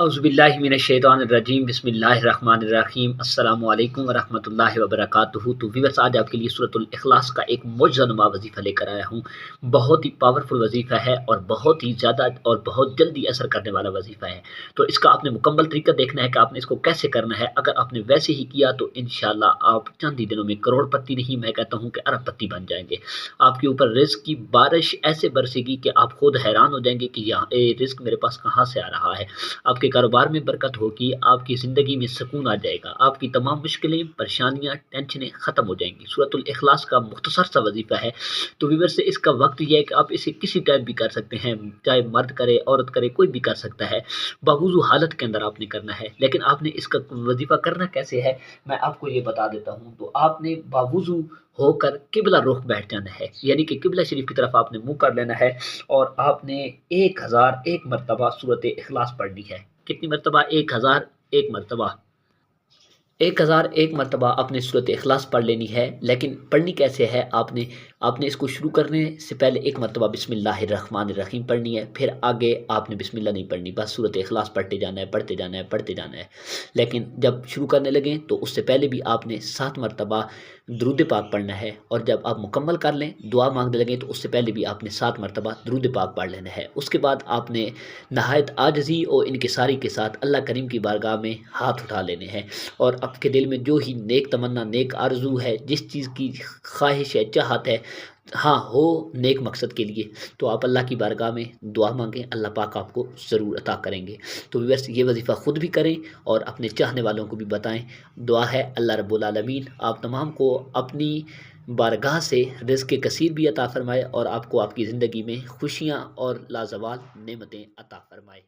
अऊज़ुबिल्लाहिमिनश्शैतानिर्रजीम बिस्मिल्लाहिर्रहमानिर्रहीम अस्सलामु अलैकुम वरहमतुल्लाहि वबरकातुहू। तो व्यूअर्स, आज आपके लिए सूरतुल इखलास का एक मुअज्ज़ज़नुमा वजीफ़ा लेकर आया हूँ। बहुत ही पावरफुल वजीफ़ा है और बहुत ही ज़्यादा और बहुत जल्दी असर करने वाला वजीफ़ा है। तो इसका आपने मुकम्मल तरीका देखना है कि आपने इसको कैसे करना है। अगर आपने वैसे ही किया तो इंशाअल्लाह आप चंद ही दिनों में करोड़पति नहीं, मैं कहता हूँ कि अरबपति बन जाएंगे। आपके ऊपर रिज़्क़ की बारिश ऐसे बरसेगी कि आप खुद हैरान हो जाएंगे कि यहाँ रिज़्क़ मेरे पास कहाँ से आ रहा है। आपके कारोबार में बरकत होगी, आपकी ज़िंदगी में सुकून आ जाएगा, आपकी तमाम मुश्किलें, परेशानियाँ, टेंशनें ख़त्म हो जाएँगी। सूरतुल इखलास का मुख्तसर सा वजीफ़ा है। तो व्यूअर्स, से इसका वक़्त ये है कि आप इसे किसी टाइम भी कर सकते हैं, चाहे मर्द करे, औरत करे, कोई भी कर सकता है। बावुज़ू हालत के अंदर आपने करना है, लेकिन आपने इसका वजीफ़ा करना कैसे है, मैं आपको ये बता देता हूँ। तो आपने बावुज़ू होकर किबला रुख बैठ जाना है, यानी कि किबला शरीफ की तरफ आपने मुँह कर लेना है और आपने 1001 मरतबा सूरत इखलास पढ़नी है। कितनी मरतबा? 1001 मरतबा। 1001 मरतबा आपने सूरत इखलास पढ़ लेनी है, लेकिन पढ़नी कैसे है? आपने आपने इसको शुरू करने से पहले एक मरतबा बिस्मिल्लाहिर्रहमानिर्रहीम पढ़नी है, फिर आगे आपने बिस्मिल्लाह नहीं पढ़नी, बस सूरत इखलास पढ़ते जाना है, पढ़ते जाना है, पढ़ते जाना है। लेकिन जब शुरू करने लगें तो उससे पहले भी आपने 7 मरतबा दरूद पाक पढ़ना है, और जब आप मुकम्मल कर लें, दुआ मांगने लगें, तो उससे पहले भी आपने 7 मरतबा दरूद पाक पढ़ लेना है। उसके बाद आपने नहायत आजिज़ी और इनकिसारी के साथ अल्लाह करीम की बारगाह में हाथ उठा लेने हैं, और आपके दिल में जो ही नेक तमन्ना, नेक आरज़ू है, जिस चीज़ की ख्वाहिश है, चाहत है, हाँ, हो नेक मकसद के लिए, तो आप अल्लाह की बारगाह में दुआ माँगें, अल्लाह पाक आपको ज़रूर अता करेंगे। तो व्यूअर्स, ये वज़ीफ़ा ख़ुद भी करें और अपने चाहने वालों को भी बताएँ। दुआ है अल्लाह रब्बुल आलमीन आप तमाम को अपनी बारगाह से रिज़्क़ कसीर भी अता फ़रमाए और आपको आपकी ज़िंदगी में खुशियाँ और लाज़वाल नेमतें अता फ़रमाए।